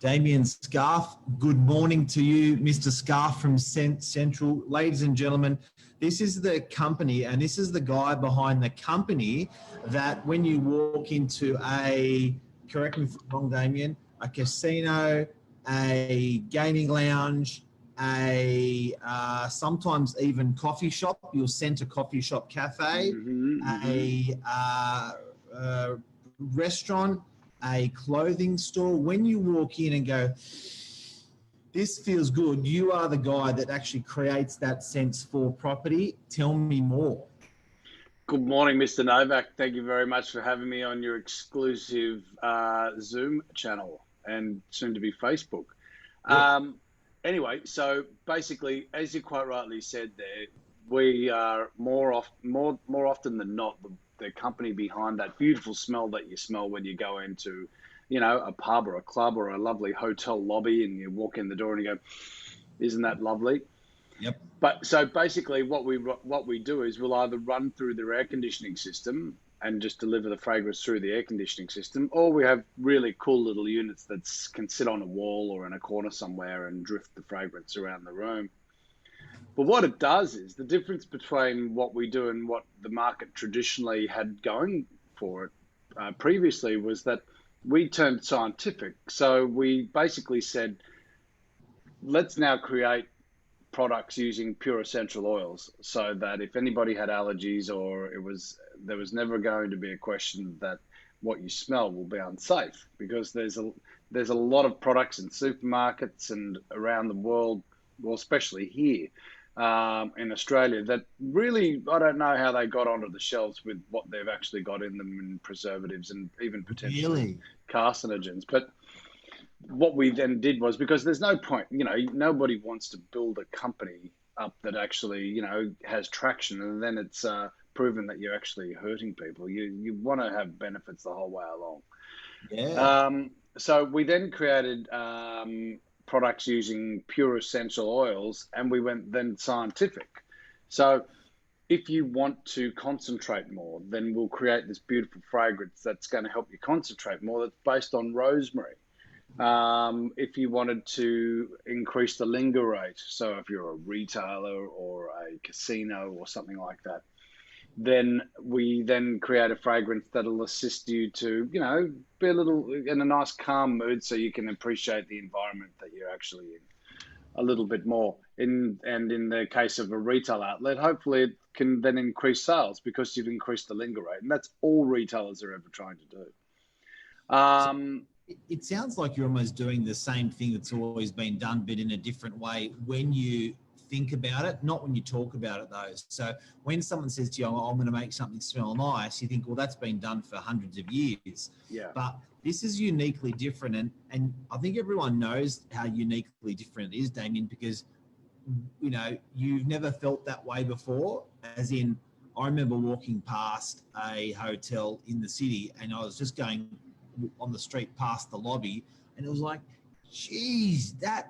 Damien Scarf, good morning to you, Mr. Scarf from Central. Ladies and gentlemen, this is the company and this is the guy behind the company that when you walk into a, correct me if I'm wrong, Damien, a casino, a gaming lounge, a sometimes even coffee shop, you'll send a coffee shop cafe, a restaurant, a clothing store, when you walk in and go, this feels good, you are the guy that actually creates that sense for property. Tell me more. Good morning, Mr. Novak. Thank you very much for having me on your exclusive Zoom channel and soon to be Facebook. Yeah. Anyway, so basically, as you quite rightly said there, we are more often than not the company behind that beautiful smell that you smell when you go into, you know, a pub or a club or a lovely hotel lobby and you walk in the door and you go, isn't that lovely? Yep. But so basically what we do is we'll either run through their air conditioning system and just deliver the fragrance through the air conditioning system, or we have really cool little units that can sit on a wall or in a corner somewhere and drift the fragrance around the room. But what it does is the difference between what we do and what the market traditionally had going for it previously was that we turned scientific. So we basically said, let's now create products using pure essential oils so that if anybody had allergies or there was never going to be a question that what you smell will be unsafe, because there's a lot of products in supermarkets and around the world, well, especially here in Australia, that really, I don't know how they got onto the shelves with what they've actually got in them and preservatives and even potentially carcinogens. But what we then did was, because there's no point, you know, nobody wants to build a company up that actually, you know, has traction and then it's proven that you're actually hurting people. You want to have benefits the whole way along. Yeah. So we then created products using pure essential oils, and we went then scientific. So if you want to concentrate more, then we'll create this beautiful fragrance that's going to help you concentrate more, that's based on rosemary. If you wanted to increase the linger rate, so if you're a retailer or a casino or something like that, then we then create a fragrance that'll assist you to, you know, be a little in a nice calm mood so you can appreciate the environment that you're actually in a little bit more. And in the case of a retail outlet, hopefully it can then increase sales because you've increased the linger rate. And that's all retailers are ever trying to do. It sounds like you're almost doing the same thing that's always been done, but in a different way when you think about it, not when you talk about it though. So when someone says to you, oh, I'm going to make something smell nice, you think, well, that's been done for hundreds of years. Yeah. But this is uniquely different. And I think everyone knows how uniquely different it is, Damien, because, you know, you've never felt that way before. As in, I remember walking past a hotel in the city and I was just going on the street past the lobby and it was like, geez, that's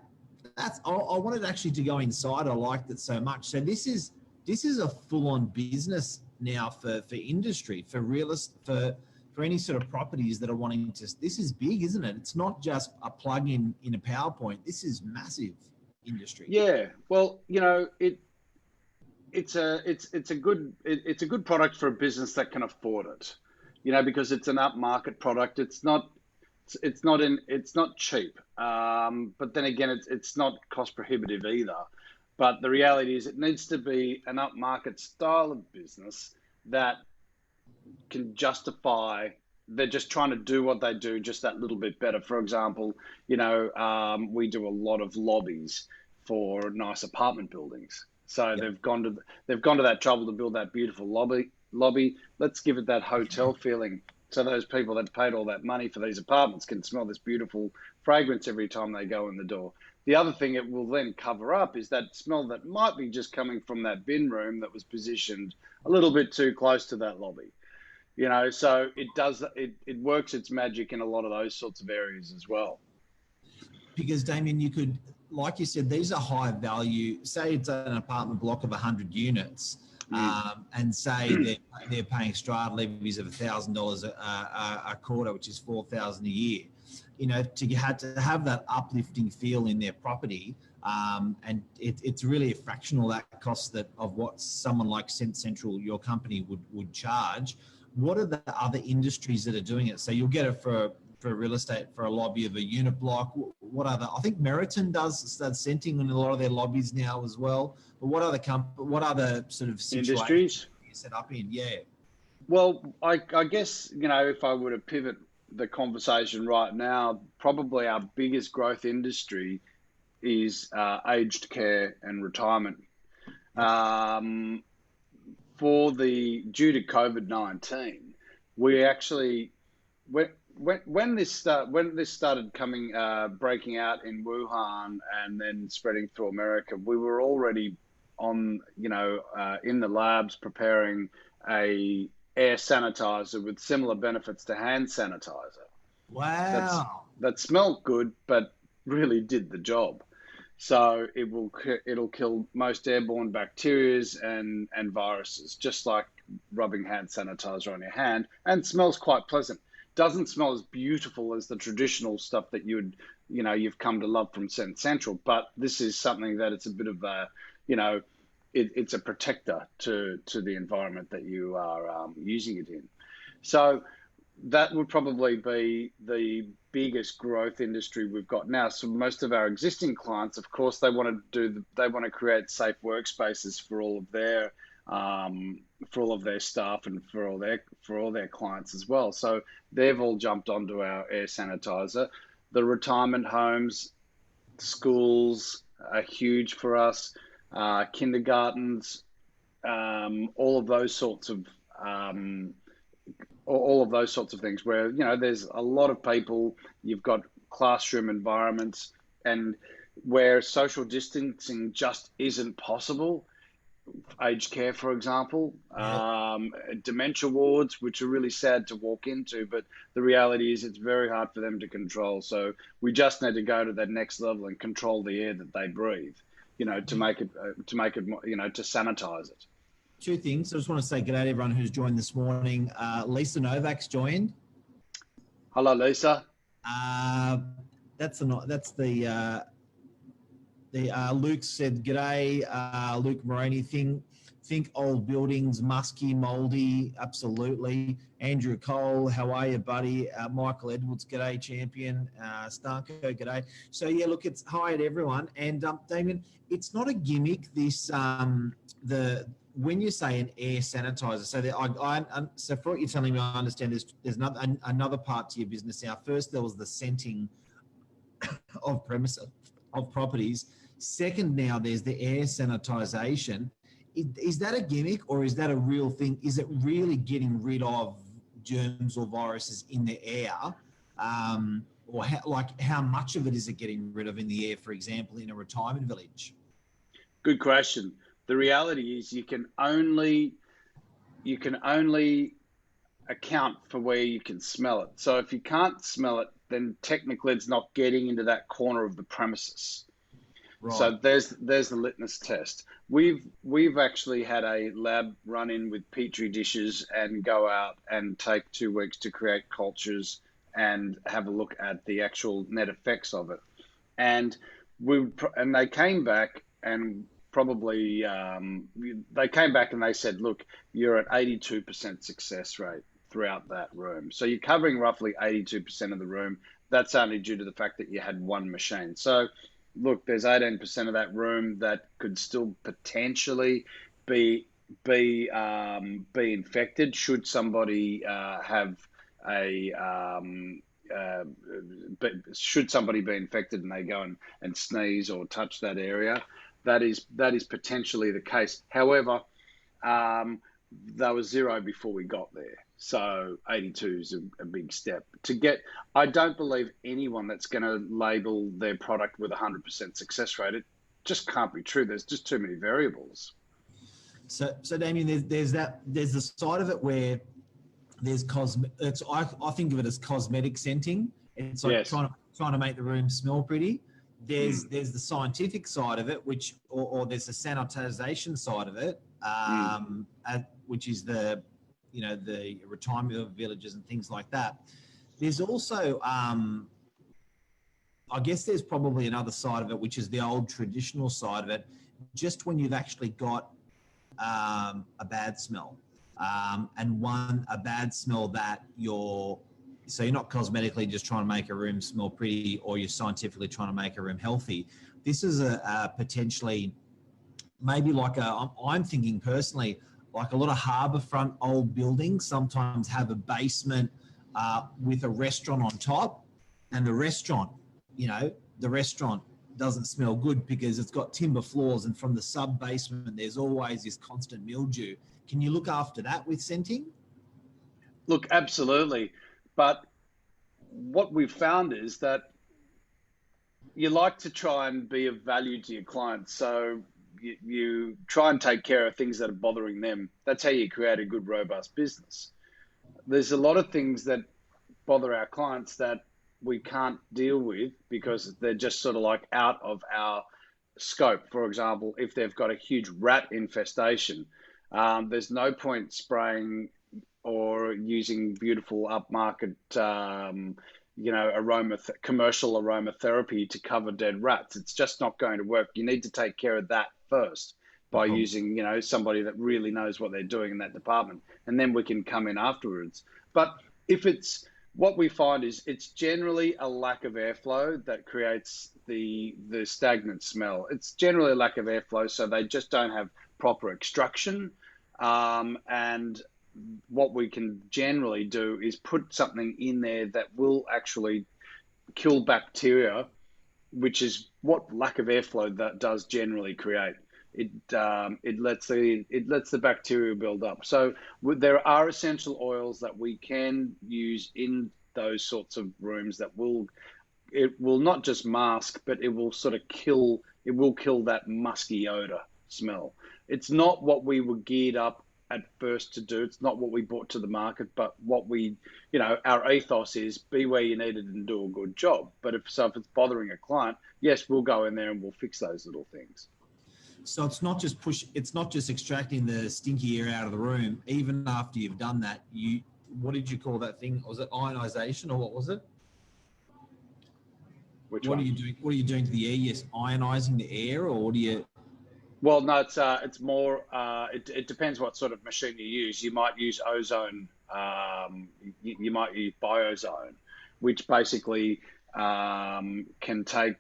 I wanted actually to go inside. I liked it so much. So this is a full-on business now for industry, for for any sort of properties that are wanting to. This is big, isn't it? It's not just a plug-in in a PowerPoint. This is massive industry. Yeah. Well, you know, it's a good product for a business that can afford it. You know, because it's an upmarket product. It's not cheap. But then again, it's not cost prohibitive either. But the reality is it needs to be an upmarket style of business that can justify, they're just trying to do what they do just that little bit better. For example, you know, we do a lot of lobbies for nice apartment buildings. So yep. they've gone to that trouble to build that beautiful lobby. Let's give it that hotel feeling. So those people that paid all that money for these apartments can smell this beautiful fragrance every time they go in the door. The other thing it will then cover up is that smell that might be just coming from that bin room that was positioned a little bit too close to that lobby. You know, so it works its magic in a lot of those sorts of areas as well. Because Damien, you could, like you said, these are high value, say it's an apartment block of 100 units. and say they're paying strata levies of $1,000 a quarter, which is $4,000 a year. You know, to have that uplifting feel in their property, and it's really a fractional that cost of what someone like Cent Central, your company, would charge. What are the other industries that are doing it? So you'll get it for real estate, for a lobby of a unit block. What other? I think Meriton does scenting in a lot of their lobbies now as well. But what other sort of industries you set up in? Yeah. Well, I guess, you know, if I were to pivot the conversation right now, probably our biggest growth industry is aged care and retirement. Due to COVID-19, we actually when this started breaking out in Wuhan and then spreading through America, we were already in the labs preparing a air sanitizer with similar benefits to hand sanitizer. Wow. That smelled good, but really did the job. So it'll kill most airborne bacteria and viruses, just like rubbing hand sanitizer on your hand, and smells quite pleasant. Doesn't smell as beautiful as the traditional stuff that you've come to love from Cent Central, but this is something that it's a bit of a, it's a protector to the environment that you are using it in. So that would probably be the biggest growth industry we've got now. So most of our existing clients, of course, they want to create safe workspaces for all of their staff and for all their clients as well. So they've all jumped onto our air sanitizer. The retirement homes, schools are huge for us. Kindergartens, all of those sorts of things where, there's a lot of people, you've got classroom environments, and where social distancing just isn't possible. Aged care, for example, dementia wards, which are really sad to walk into, but the reality is it's very hard for them to control. So we just need to go to that next level and control the air that they breathe, to make it, to sanitize it. Two things. I just want to say good day to everyone who's joined this morning. Lisa Novak's joined. Hello, Lisa. Luke said g'day. Luke Moroney, think old buildings, musky, mouldy, absolutely. Andrew Cole, how are you, buddy? Michael Edwards, g'day, champion. Stanko, g'day. So yeah, look, it's hi to everyone. And Damien, it's not a gimmick. This when you say an air sanitizer, so for what you're telling me, I understand there's another part to your business now. First, there was the scenting of premises, of properties. Second, now there's the air sanitization. Is that a gimmick or is that a real thing? Is it really getting rid of germs or viruses in the air? Or how much of it is it getting rid of in the air, for example, in a retirement village? Good question. The reality is you can only account for where you can smell it. So if you can't smell it, then technically it's not getting into that corner of the premises. Right. So there's the litmus test. We've actually had a lab run in with petri dishes and go out and take 2 weeks to create cultures and have a look at the actual net effects of it. And they came back and they came back and they said, look, you're at 82% success rate throughout that room. So you're covering roughly 82% of the room. That's only due to the fact that you had one machine. So look, there's 18% of that room that could still potentially be infected should somebody should somebody be infected and they go and sneeze or touch that area. That is potentially the case. However, there was 0 before we got there. So 82 is a big step. I don't believe anyone that's going to label their product with 100% success rate. It just can't be true. There's just too many variables. So Damien, there's the side of it where there's I think of it as cosmetic scenting. It's like trying to make the room smell pretty. There's the scientific side of it, or there's the sanitization side of it, which is the retirement villages and things like that. There's also, I guess there's probably another side of it, which is the old traditional side of it, just when you've actually got a bad smell, and a bad smell that you're not cosmetically just trying to make a room smell pretty, or you're scientifically trying to make a room healthy. This is a potentially maybe I'm thinking personally, like a lot of harbourfront old buildings sometimes have a basement with a restaurant on top, and the restaurant doesn't smell good because it's got timber floors, and from the sub basement there's always this constant mildew. Can you look after that with scenting? Look, absolutely. But what we've found is that you like to try and be of value to your clients. So you try and take care of things that are bothering them. That's how you create a good, robust business. There's a lot of things that bother our clients that we can't deal with because they're just sort of like out of our scope. For example, if they've got a huge rat infestation, there's no point spraying or using beautiful upmarket, commercial aromatherapy to cover dead rats. It's just not going to work. You need to take care of that first by using, somebody that really knows what they're doing in that department, and then we can come in afterwards. But what we find is it's generally a lack of airflow that creates the stagnant smell. It's generally a lack of airflow, so they just don't have proper extraction. And what we can generally do is put something in there that will actually kill bacteria, which is what lack of airflow that does generally create. It lets the bacteria build up. So there are essential oils that we can use in those sorts of rooms that will not just mask, but it will sort of kill that musky odor smell. It's not what we were geared up at first to do. It's not what we brought to the market, but what our ethos is: be where you need it and do a good job. But if it's bothering a client, yes, we'll go in there and we'll fix those little things. So it's not just extracting the stinky air out of the room. Even after you've done that, what did you call that thing? Was it ionization, or what was it? What are you doing? What are you doing to the air? Yes, ionizing the air, or what do you? Well, no, it's more. It depends what sort of machine you use. You might use ozone. You might use biozone, which basically can take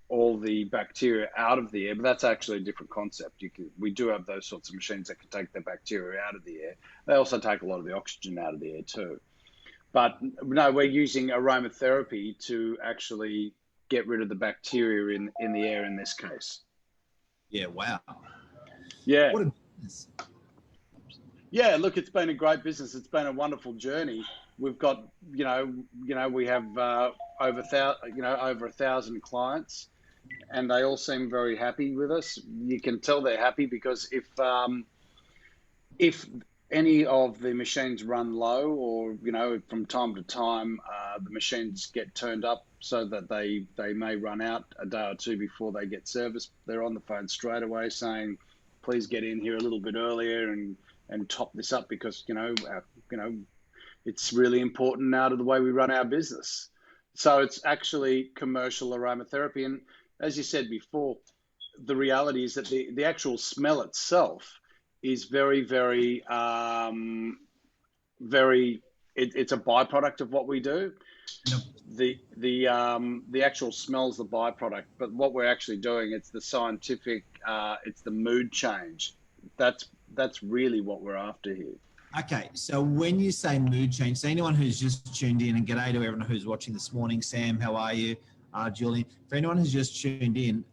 all the bacteria out of the air, but that's actually a different concept. We do have those sorts of machines that can take the bacteria out of the air. They also take a lot of the oxygen out of the air too. But no, we're using aromatherapy to actually get rid of the bacteria in the air in this case. Yeah, wow. Yeah. What a business. Yeah, look, it's been a great business. It's been a wonderful journey. We've got, we have over 1,000 clients, and they all seem very happy with us. You can tell they're happy because if any of the machines run low, or from time to time the machines get turned up so that they may run out a day or two before they get serviced, they're on the phone straight away saying, please get in here a little bit earlier and top this up because it's really important now to the way we run our business. So it's actually commercial aromatherapy. And as you said before, the reality is that the actual smell itself is very, very, it's a byproduct of what we do. Yep. The actual smell is the byproduct, but what we're actually doing, it's the scientific, it's the mood change. That's really what we're after here. Okay, so when you say mood change, so anyone who's just tuned in, and g'day to everyone who's watching this morning, Sam, how are you? Julian, for anyone who's just tuned in,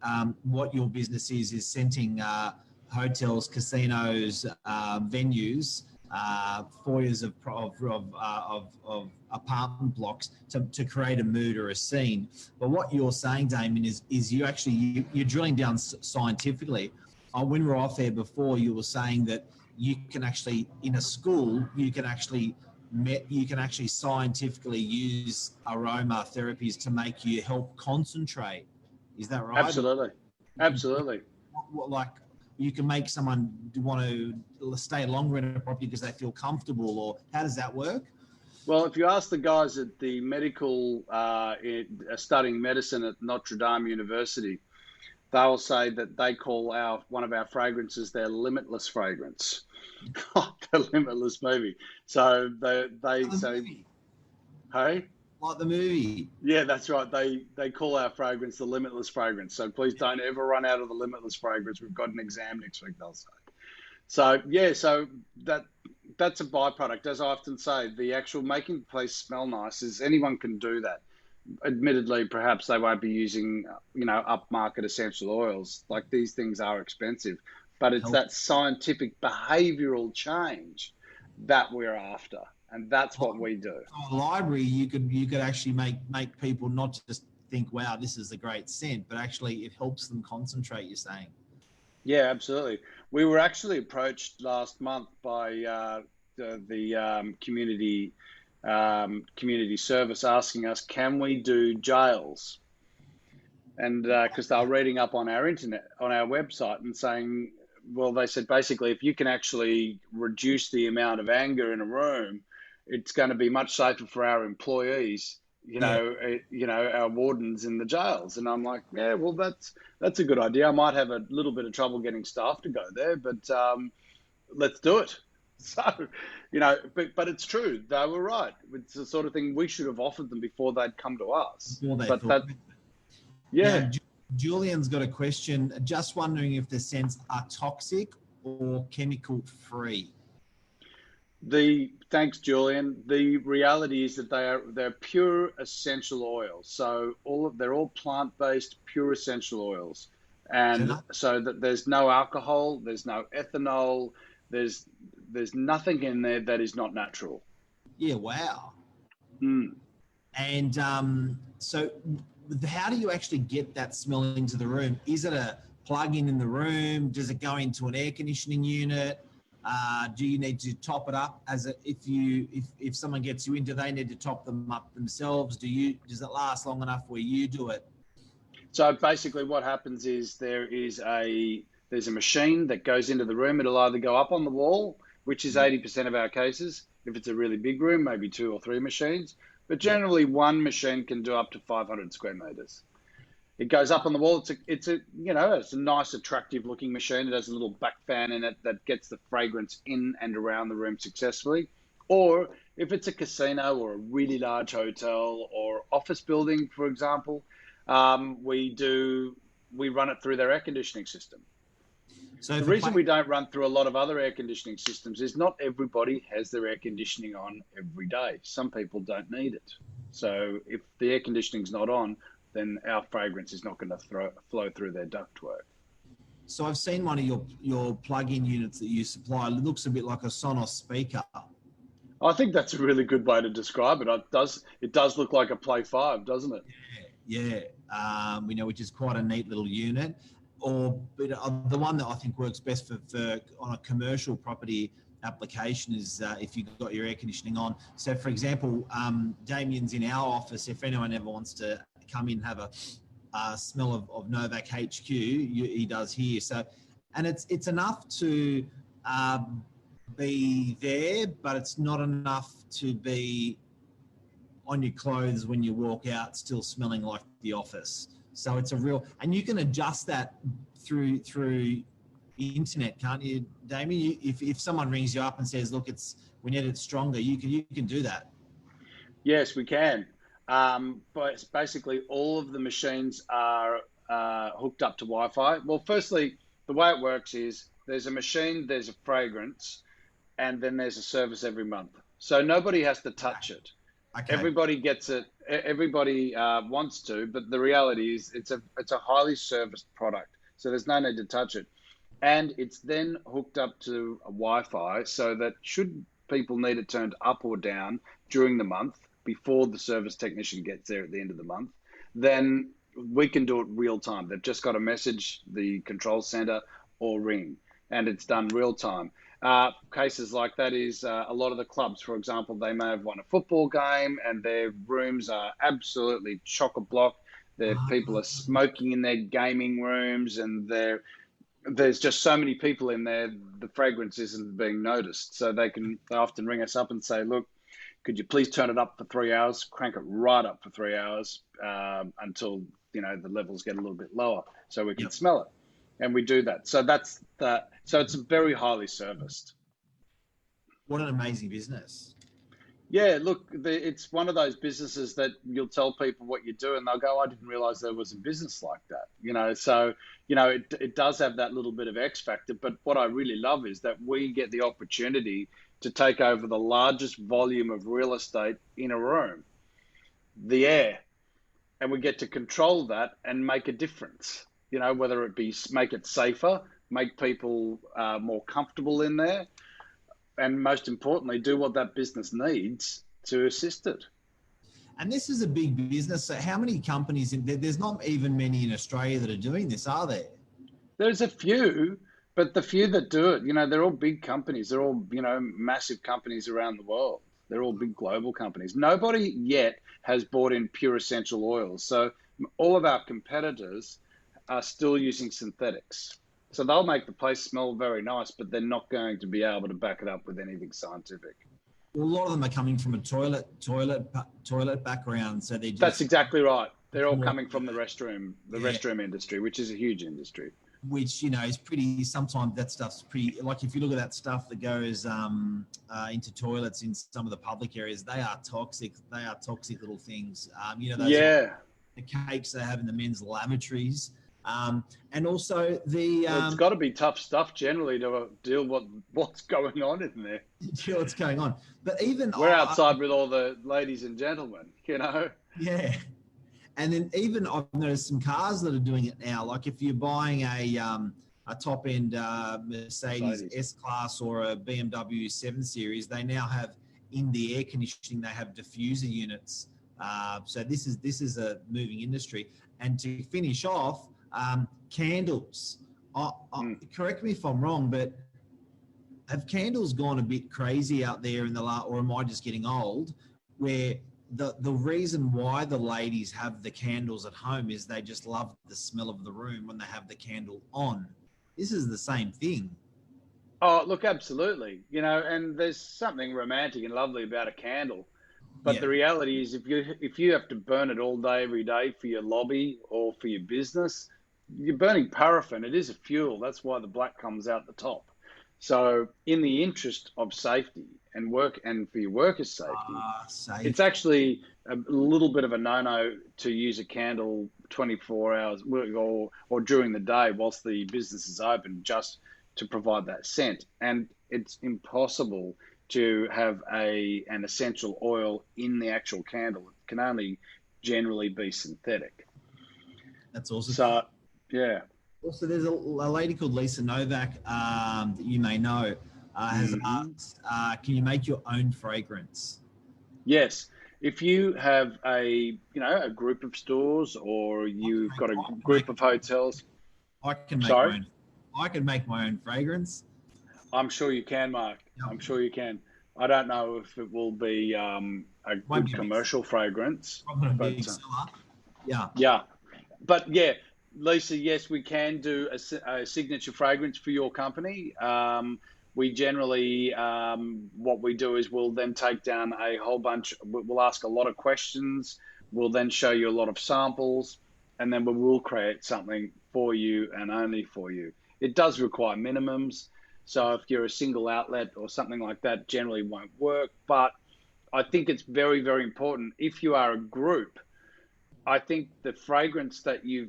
what your business is scenting hotels, casinos, venues, foyers of apartment blocks to create a mood or a scene. But what you're saying, Damien, is you're drilling down scientifically. When we were off there before, you were saying that you can actually, in a school, you can actually scientifically use aroma therapies to make you help concentrate. Is that right? Absolutely. you can make someone want to stay longer in a property because they feel comfortable, or how does that work? Well, if you ask the guys at the medical, studying medicine at Notre Dame University, they'll say that they call one of our fragrances their limitless fragrance. The limitless movie. So they say, Movie. hey? Like the movie. Yeah, that's right. They call our fragrance the limitless fragrance. So please don't ever run out of the limitless fragrance. We've got an exam next week, they'll say. So yeah, so that's a byproduct. As I often say, the actual making the place smell nice is anyone can do that. Admittedly, perhaps they won't be using, upmarket essential oils. Like, these things are expensive, but it's that scientific behavioral change that we're after. And that's what we do. A library, you could actually make people not just think, wow, this is a great scent, but actually it helps them concentrate, you're saying. Yeah, absolutely. We were actually approached last month by the community service asking us, can we do jails? And because they were reading up on our internet, on our website, and saying, well, they said basically, if you can actually reduce the amount of anger in a room, it's going to be much safer for our employees, our wardens in the jails. And I'm like, yeah, well, that's a good idea. I might have a little bit of trouble getting staff to go there, but let's do it. So, but it's true. They were right. It's the sort of thing we should have offered them before they'd come to us. Yeah. Now, Julian's got a question. Just wondering if the scents are toxic or chemical free. Thanks, Julian. The reality is that they're pure essential oils. So they're all plant-based, pure essential oils, and so that there's no alcohol, there's no ethanol, there's nothing in there that is not natural. Yeah. Wow. Mm. And so, how do you actually get that smell into the room? Is it a plug-in in the room? Does it go into an air conditioning unit? Do you need to top it up if someone gets you in, do they need to top them up themselves? Does it last long enough where you do it? So basically what happens is there's a machine that goes into the room. It'll either go up on the wall, which is 80% of our cases. If it's a really big room, maybe 2 or 3 machines, but generally one machine can do up to 500 square meters. It goes up on the wall. It's a nice, attractive looking machine. It has a little back fan in it that gets the fragrance in and around the room successfully. Or if it's a casino or a really large hotel or office building, for example, we run it through their air conditioning system. So the reason we don't run through a lot of other air conditioning systems is not everybody has their air conditioning on every day. Some people don't need it. So if the air conditioning's not on, then our fragrance is not going to flow through their ductwork. So I've seen one of your plug-in units that you supply. It looks a bit like a Sonos speaker. I think that's a really good way to describe it. It does look like a Play 5, doesn't it? Yeah. Which is quite a neat little unit. But the one that I think works best for on a commercial property application is if you've got your air conditioning on. So, for example, Damien's in our office. If anyone ever wants to come in and have a smell of Novak HQ, he does here. So, and it's enough to be there, but it's not enough to be on your clothes when you walk out still smelling like the office. So it's and you can adjust that through the internet, can't you, Damien? If someone rings you up and says, look, we need it stronger, you can do that. Yes, we can. But basically all of the machines are hooked up to Wi-Fi. Well, firstly, the way it works is there's a machine, there's a fragrance, and then there's a service every month. So nobody has to touch it. Okay. Everybody gets it. Everybody wants to, but the reality is it's a highly serviced product. So there's no need to touch it. And it's then hooked up to a Wi-Fi so that should people need it turned up or down during the month, before the service technician gets there at the end of the month, then we can do it real time. They've just got to message the control center or ring, and it's done real time. Cases like that is a lot of the clubs, for example, they may have won a football game and their rooms are absolutely chock-a-block. People are smoking in their gaming rooms and they're there's just so many people in there, the fragrance isn't being noticed. So they often ring us up and say, look, could you please turn it up for 3 hours, crank it right up for 3 hours until, the levels get a little bit lower so we can Yep. smell it. And we do that. So that's that. So it's very highly serviced. What an amazing business. Yeah, look, it's one of those businesses that you'll tell people what you do and they'll go, I didn't realize there was a business like that. So, it does have that little bit of X factor. But what I really love is that we get the opportunity to take over the largest volume of real estate in a room, the air, and we get to control that and make a difference, whether it be make it safer, make people more comfortable in there, and most importantly, do what that business needs to assist it. And this is a big business. So how many companies there's not even many in Australia that are doing this, are there? There's a few, but the few that do it, they're all big companies. They're all, massive companies around the world. They're all big global companies. Nobody yet has bought in pure essential oils. So all of our competitors are still using synthetics. So they'll make the place smell very nice, but they're not going to be able to back it up with anything scientific. Well, a lot of them are coming from a toilet background, so they just... That's exactly right. They're all coming from the restroom industry, which is a huge industry. Which, is pretty, sometimes that stuff's pretty, like if you look at that stuff that goes into toilets in some of the public areas, they are toxic. They are toxic little things. The cakes they have in the men's lavatories. And also it's got to be tough stuff generally to deal with what's going on in there. Deal what's going on. But even... We're outside with all the ladies and gentlemen, Yeah. And then even I've noticed some cars that are doing it now. Like if you're buying a top-end Mercedes S-Class or a BMW 7 Series, they now have in the air conditioning, they have diffuser units. So this is a moving industry. And to finish off, candles. Correct me if I'm wrong, but have candles gone a bit crazy out there or am I just getting old, where the reason why the ladies have the candles at home is they just love the smell of the room when they have the candle on. This is the same thing. Oh, look, absolutely. And there's something romantic and lovely about a candle. But the reality is if you have to burn it all day, every day for your lobby or for your business, you're burning paraffin. It is a fuel. That's why the black comes out the top. So in the interest of safety and for your workers' safety, it's actually a little bit of a no-no to use a candle 24 hours or during the day whilst the business is open just to provide that scent. And it's impossible to have an essential oil in the actual candle. It can only generally be synthetic. That's awesome. So, yeah. Also, there's a lady called Lisa Novak that you may know has asked, can you make your own fragrance? Yes. If you have a group of stores or you've got a group of hotels. I can make my own fragrance. I'm sure you can, Mark. Yep. I'm sure you can. I don't know if it will be a good commercial fragrance. Yeah. But yeah, Lisa, yes, we can do a signature fragrance for your company. We generally, what we do is we'll then take down a whole bunch, we'll ask a lot of questions, we'll then show you a lot of samples, and then we will create something for you and only for you. It does require minimums. So if you're a single outlet or something like that, generally won't work. But I think it's very, very important. If you are a group, I think the fragrance that you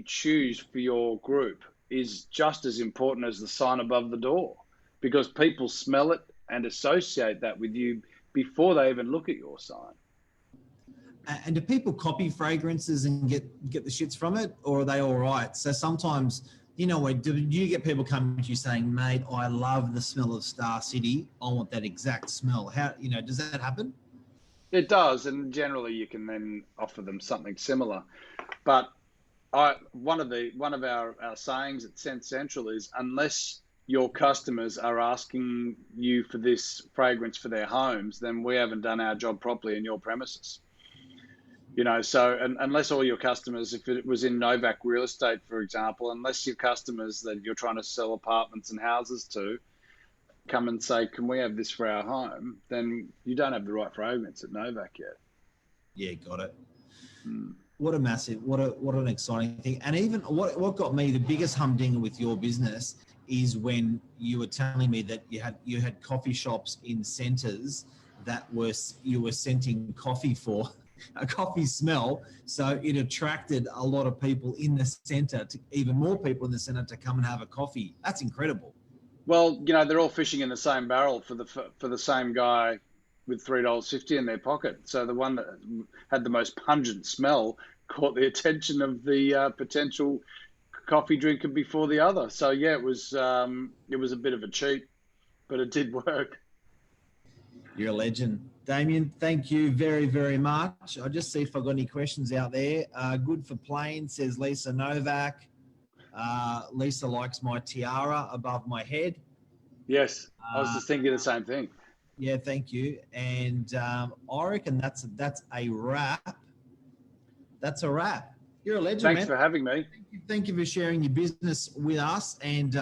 choose for your group is just as important as the sign above the door, because people smell it and associate that with you before they even look at your sign. And do people copy fragrances and get the shits from it, or are they all right? So sometimes, do you get people coming to you saying, mate, I love the smell of Star City. I want that exact smell. How, does that happen? It does, and generally you can then offer them something similar. But one of our sayings at Scent Central is, unless your customers are asking you for this fragrance for their homes, then we haven't done our job properly in your premises. So unless all your customers, if it was in Novak real estate, for example, unless your customers that you're trying to sell apartments and houses to come and say, can we have this for our home? Then you don't have the right fragrance at Novak yet. Yeah, got it. What an exciting thing. And even what got me the biggest humdinger with your business is when you were telling me that you had coffee shops in centres that you were scenting coffee for a coffee smell. So it attracted a lot of people in the centre, even more people in the centre to come and have a coffee. That's incredible. Well, they're all fishing in the same barrel for the same guy with $3.50 in their pocket. So the one that had the most pungent smell caught the attention of the potential coffee drinker before the other. So yeah, it was a bit of a cheat, but it did work. You're a legend. Damien, thank you very, very much. I'll just see if I've got any questions out there. Good for plain, says Lisa Novak. Lisa likes my tiara above my head. Yes, I was just thinking the same thing. Yeah, thank you. And I reckon that's a wrap. That's a wrap. You're a legend, Thanks man. for having me. Thank you for sharing your business with us and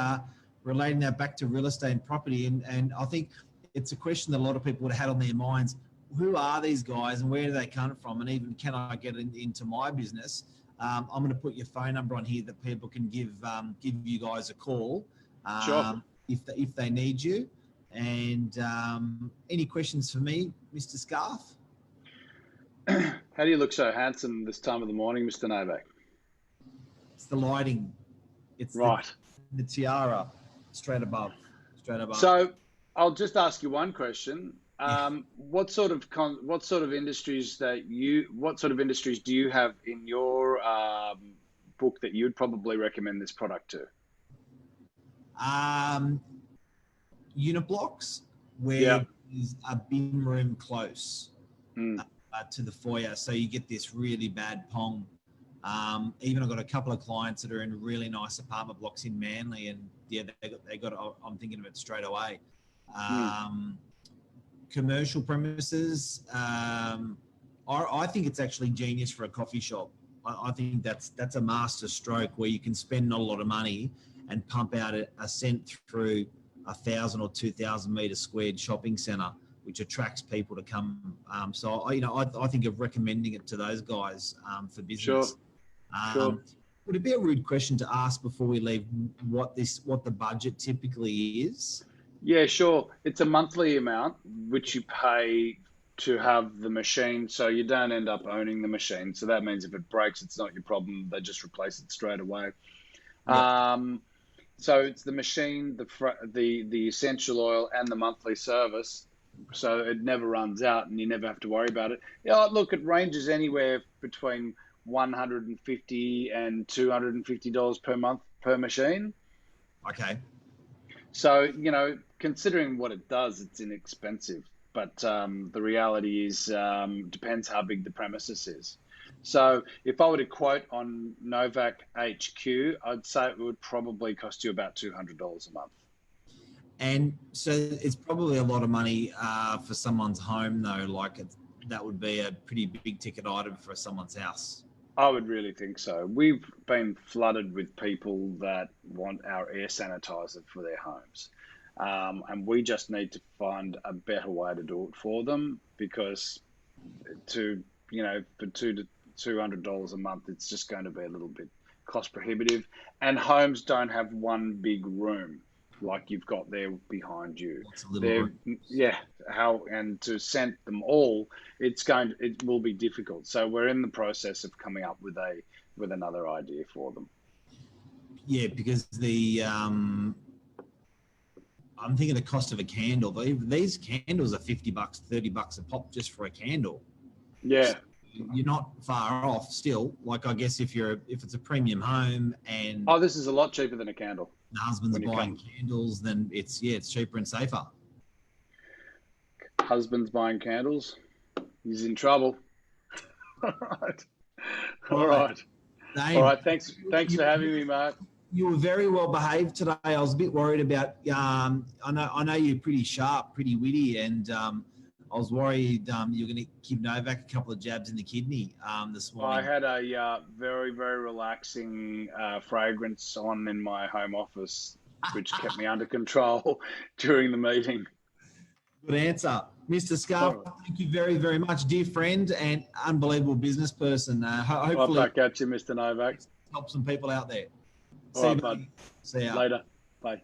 relating that back to real estate and property. And I think it's a question that a lot of people would have had on their minds. Who are these guys and where do they come from? And even can I get into my business? I'm going to put your phone number on here that people can give you guys a call Sure. if they need you. And any questions for me, Mr. Scarf? How do you look so handsome this time of the morning, Mr. Novak? It's the lighting. It's right. The tiara straight above. So I'll just ask you one question. What sort of industries do you have in your book that you'd probably recommend this product to? Unit blocks where there's a bin room close to the foyer, so you get this really bad pong. Even I've got a couple of clients that are in really nice apartment blocks in Manly, and yeah, they got. I'm thinking of it straight away. Commercial premises. I think it's actually genius for a coffee shop. I think that's a master stroke where you can spend not a lot of money and pump out a scent through 1,000 or 2,000 metre squared shopping centre, which attracts people to come. So I think of recommending it to those guys for business. Sure. Would it be a rude question to ask before we leave what the budget typically is? Yeah, sure. It's a monthly amount which you pay to have the machine, so you don't end up owning the machine. So that means if it breaks, it's not your problem. They just replace it straight away. Yep. So it's the machine, the essential oil, and the monthly service. So it never runs out, and you never have to worry about it. Yeah, look, it ranges anywhere between $150 and $250 per month per machine. Okay. So, considering what it does, it's inexpensive. But the reality is, depends how big the premises is. So if I were to quote on Novak HQ, I'd say it would probably cost you about $200 a month. And so it's probably a lot of money for someone's home, though. Like that would be a pretty big ticket item for someone's house. I would really think so. We've been flooded with people that want our air sanitizer for their homes. And we just need to find a better way to do it for them, because for $200 a month, it's just going to be a little bit cost prohibitive. And homes don't have one big room like you've got there behind you. And to scent them all, it will be difficult. So we're in the process of coming up with another idea for them. Yeah, because I'm thinking the cost of a candle. These candles are $50, $30 a pop just for a candle. Yeah. So you're not far off still. Like, I guess if it's a premium home and this is a lot cheaper than a candle. The husband's buying candles, then it's cheaper and safer. Husband's buying candles, he's in trouble. All right. Dave, all right. Thanks for having me, Mark. You were very well behaved today. I was a bit worried about. I know you're pretty sharp, pretty witty, and I was worried you were going to give Novak a couple of jabs in the kidney this I morning. had a very, very relaxing fragrance on in my home office, which kept me under control during the meeting. Good answer. Mr. Scarf, All right. thank you very, very much, dear friend and unbelievable business person. Hopefully, Right back at you, Mr. Novak. help some people out there. All See you, right, bud. buddy. See ya. Later. Bye.